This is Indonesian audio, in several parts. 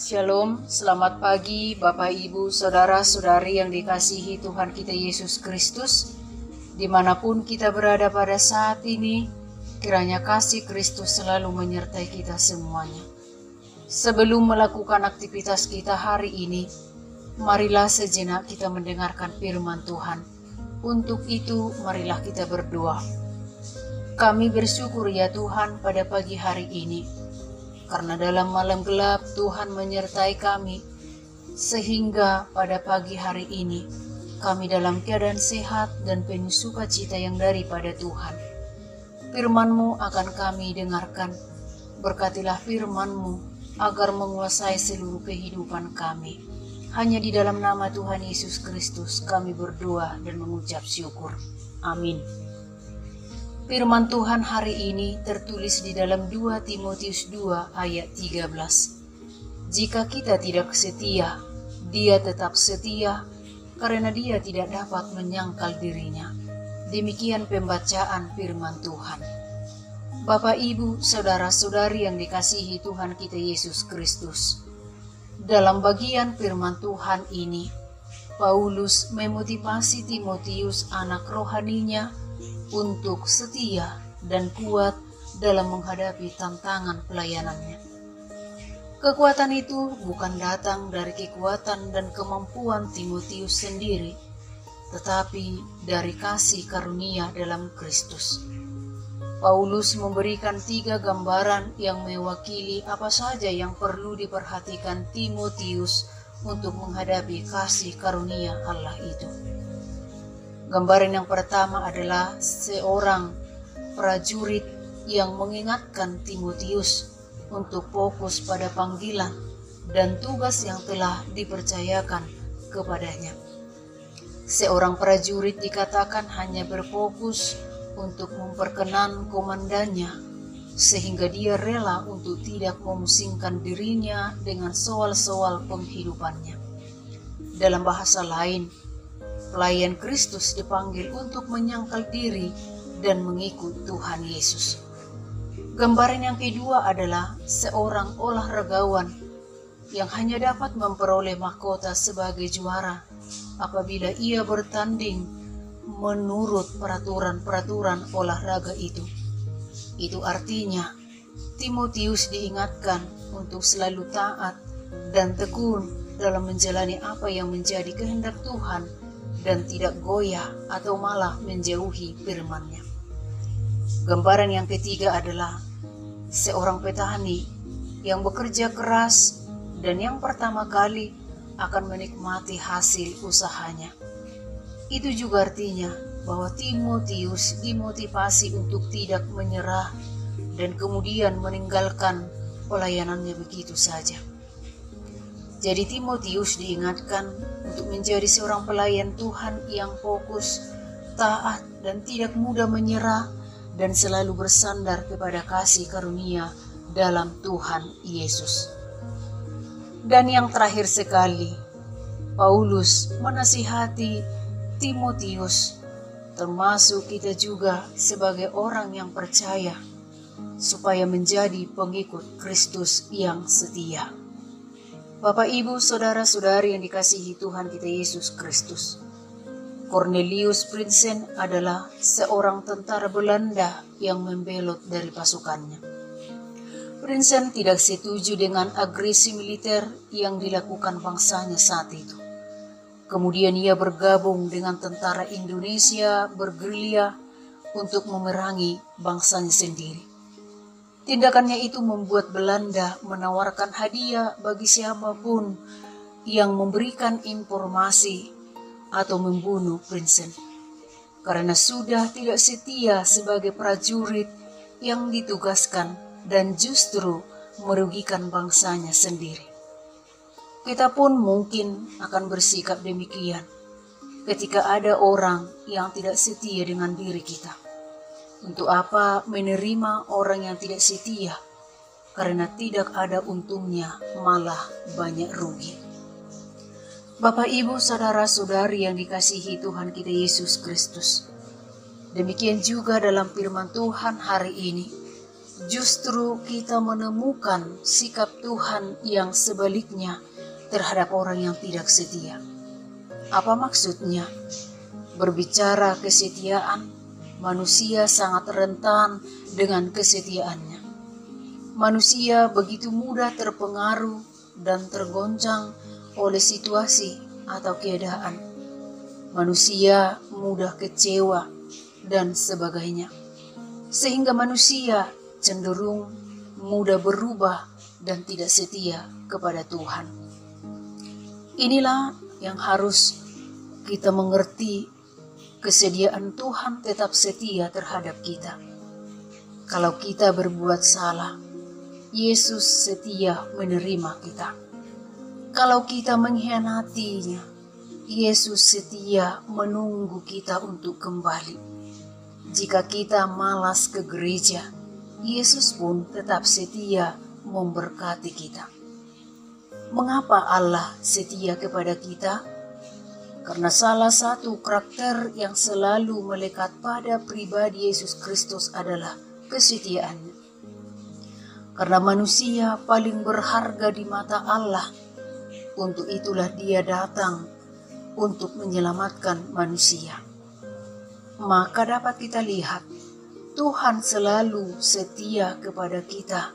Shalom, selamat pagi Bapak Ibu, Saudara-saudari yang dikasihi Tuhan kita Yesus Kristus. Dimanapun kita berada pada saat ini, kiranya kasih Kristus selalu menyertai kita semuanya. Sebelum melakukan aktivitas kita hari ini, marilah sejenak kita mendengarkan firman Tuhan. Untuk itu, marilah kita berdoa. Kami bersyukur ya Tuhan pada pagi hari ini, karena dalam malam gelap Tuhan menyertai kami, sehingga pada pagi hari ini kami dalam keadaan sehat dan penuh sukacita yang daripada Tuhan. Firman-Mu akan kami dengarkan. Berkatilah firman-Mu agar menguasai seluruh kehidupan kami. Hanya di dalam nama Tuhan Yesus Kristus kami berdoa dan mengucap syukur. Amin. Firman Tuhan hari ini tertulis di dalam 2 Timotius 2 ayat 13. Jika kita tidak setia, Dia tetap setia, karena Dia tidak dapat menyangkal dirinya. Demikian pembacaan firman Tuhan. Bapak, Ibu, Saudara-saudari yang dikasihi Tuhan kita Yesus Kristus. Dalam bagian firman Tuhan ini, Paulus memotivasi Timotius anak rohaninya untuk setia dan kuat dalam menghadapi tantangan pelayanannya. Kekuatan itu bukan datang dari kekuatan dan kemampuan Timotius sendiri, tetapi dari kasih karunia dalam Kristus. Paulus memberikan 3 gambaran yang mewakili apa saja yang perlu diperhatikan Timotius untuk menghadapi kasih karunia Allah itu. Gambaran yang pertama adalah seorang prajurit yang mengingatkan Timotius untuk fokus pada panggilan dan tugas yang telah dipercayakan kepadanya. Seorang prajurit dikatakan hanya berfokus untuk memperkenan komandannya, sehingga dia rela untuk tidak memusingkan dirinya dengan soal-soal penghidupannya. Dalam bahasa lain, pelayan Kristus dipanggil untuk menyangkal diri dan mengikut Tuhan Yesus. Gambaran yang kedua adalah seorang olahragawan yang hanya dapat memperoleh mahkota sebagai juara apabila ia bertanding menurut peraturan-peraturan olahraga itu. Itu artinya Timotius diingatkan untuk selalu taat dan tekun dalam menjalani apa yang menjadi kehendak Tuhan dan tidak goyah atau malah menjauhi firman-Nya. Gambaran yang ketiga adalah seorang petani yang bekerja keras dan yang pertama kali akan menikmati hasil usahanya. Itu juga artinya bahwa Timotius dimotivasi untuk tidak menyerah dan kemudian meninggalkan pelayanannya begitu saja. Jadi Timotius diingatkan untuk menjadi seorang pelayan Tuhan yang fokus, taat, dan tidak mudah menyerah, dan selalu bersandar kepada kasih karunia dalam Tuhan Yesus. Dan yang terakhir sekali, Paulus menasihati Timotius, termasuk kita juga sebagai orang yang percaya, supaya menjadi pengikut Kristus yang setia. Bapak, Ibu, Saudara-saudari yang dikasihi Tuhan kita Yesus Kristus. Cornelius Prinsen adalah seorang tentara Belanda yang membelot dari pasukannya. Prinsen tidak setuju dengan agresi militer yang dilakukan bangsanya saat itu. Kemudian ia bergabung dengan tentara Indonesia bergerilya untuk memerangi bangsanya sendiri. Tindakannya itu membuat Belanda menawarkan hadiah bagi siapapun yang memberikan informasi atau membunuh Prinsen, karena sudah tidak setia sebagai prajurit yang ditugaskan dan justru merugikan bangsanya sendiri. Kita pun mungkin akan bersikap demikian ketika ada orang yang tidak setia dengan diri kita. Untuk apa menerima orang yang tidak setia? Karena tidak ada untungnya, malah banyak rugi. Bapak, Ibu, Saudara-saudari yang dikasihi Tuhan kita Yesus Kristus. Demikian juga dalam firman Tuhan hari ini. justru kita menemukan sikap Tuhan yang sebaliknya terhadap orang yang tidak setia. Apa maksudnya? Berbicara kesetiaan, manusia sangat rentan dengan kesetiaannya. Manusia begitu mudah terpengaruh dan tergoncang oleh situasi atau keadaan. Manusia mudah kecewa dan sebagainya. Sehingga manusia cenderung mudah berubah dan tidak setia kepada Tuhan. Inilah yang harus kita mengerti, kesediaan Tuhan tetap setia terhadap kita. Kalau kita berbuat salah, Yesus setia menerima kita. Kalau kita mengkhianatinya, Yesus setia menunggu kita untuk kembali. Jika kita malas ke gereja, Yesus pun tetap setia memberkati kita. Mengapa Allah setia kepada kita? Karena salah satu karakter yang selalu melekat pada pribadi Yesus Kristus adalah kesetiaannya. Karena manusia paling berharga di mata Allah, untuk itulah Dia datang untuk menyelamatkan manusia. Maka dapat kita lihat, Tuhan selalu setia kepada kita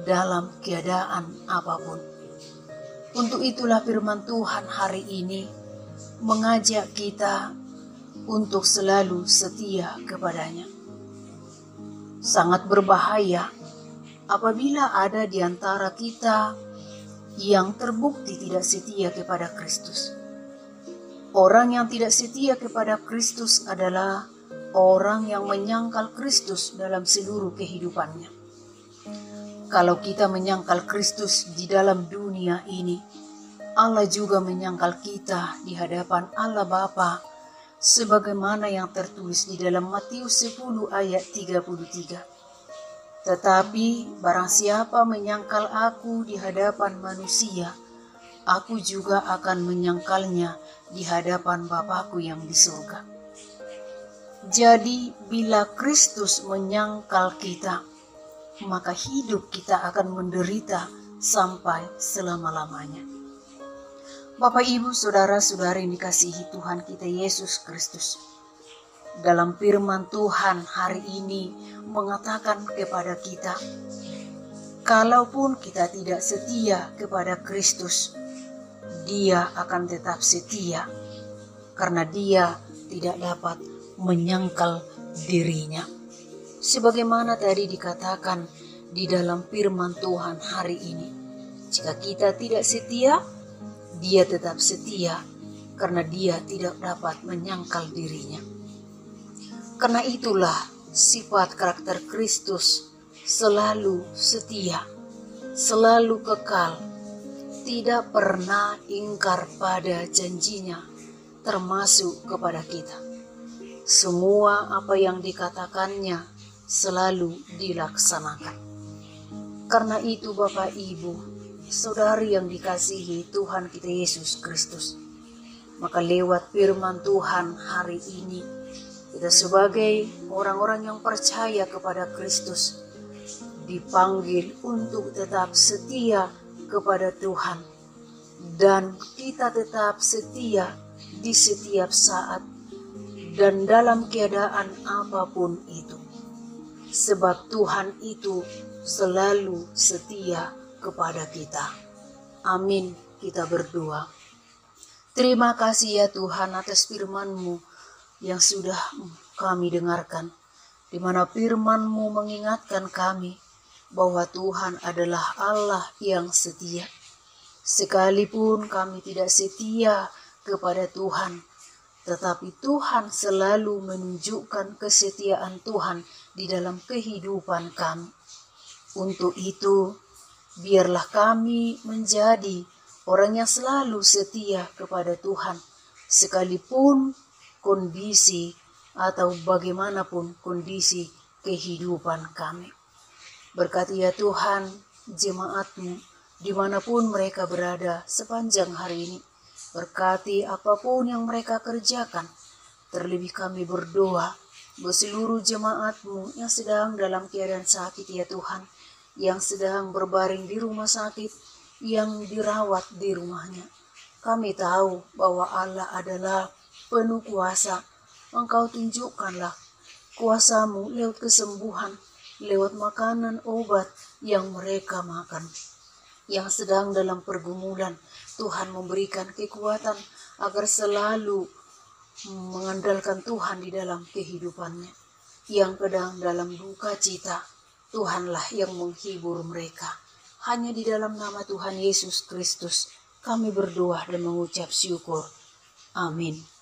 dalam keadaan apapun. Untuk itulah firman Tuhan hari ini mengajak kita untuk selalu setia kepadanya. Sangat berbahaya apabila ada di antara kita yang terbukti tidak setia kepada Kristus. Orang yang tidak setia kepada Kristus adalah orang yang menyangkal Kristus dalam seluruh kehidupannya. Kalau kita menyangkal Kristus di dalam dunia ini, Allah juga menyangkal kita di hadapan Allah Bapa, sebagaimana yang tertulis di dalam Matius 10 ayat 33. Tetapi barang siapa menyangkal aku di hadapan manusia, aku juga akan menyangkalnya di hadapan Bapakku yang di surga. Jadi bila Kristus menyangkal kita, maka hidup kita akan menderita sampai selama-lamanya. Bapak, Ibu, Saudara-saudari yang dikasihi Tuhan kita Yesus Kristus, dalam firman Tuhan hari ini mengatakan kepada kita, kalaupun kita tidak setia kepada Kristus, Dia akan tetap setia karena Dia tidak dapat menyangkal dirinya. Sebagaimana tadi dikatakan di dalam firman Tuhan hari ini, jika kita tidak setia, Dia tetap setia karena Dia tidak dapat menyangkal dirinya. Karena itulah sifat karakter Kristus selalu setia, selalu kekal, tidak pernah ingkar pada janjinya, termasuk kepada kita. Semua apa yang dikatakannya selalu dilaksanakan. Karena itu Bapak, Ibu, Saudari yang dikasihi Tuhan kita Yesus Kristus, maka lewat firman Tuhan hari ini, kita sebagai orang-orang yang percaya kepada Kristus dipanggil untuk tetap setia kepada Tuhan, dan kita tetap setia di setiap saat dan dalam keadaan apapun itu, sebab Tuhan itu selalu setia kepada kita. Amin. Kita berdoa. Terima kasih ya Tuhan atas firman-Mu yang sudah kami dengarkan, di mana firman-Mu mengingatkan kami bahwa Tuhan adalah Allah yang setia. Sekalipun kami tidak setia kepada Tuhan, tetapi Tuhan selalu menunjukkan kesetiaan Tuhan di dalam kehidupan kami. Untuk itu, biarlah kami menjadi orang yang selalu setia kepada Tuhan, sekalipun kondisi atau bagaimanapun kondisi kehidupan kami. Berkati ya Tuhan jemaat-Mu dimanapun mereka berada sepanjang hari ini. Berkati apapun yang mereka kerjakan. Terlebih kami berdoa Seluruh jemaat-Mu yang sedang dalam keadaan sakit ya Tuhan, yang sedang berbaring di rumah sakit, yang dirawat di rumahnya. Kami tahu bahwa Allah adalah penuh kuasa. Engkau tunjukkanlah kuasa-Mu lewat kesembuhan, lewat makanan obat yang mereka makan. Yang sedang dalam pergumulan, Tuhan memberikan kekuatan agar selalu mengandalkan Tuhan di dalam kehidupannya. Yang sedang dalam duka cita, Tuhanlah yang menghibur mereka. Hanya di dalam nama Tuhan Yesus Kristus kami berdoa dan mengucap syukur. Amin.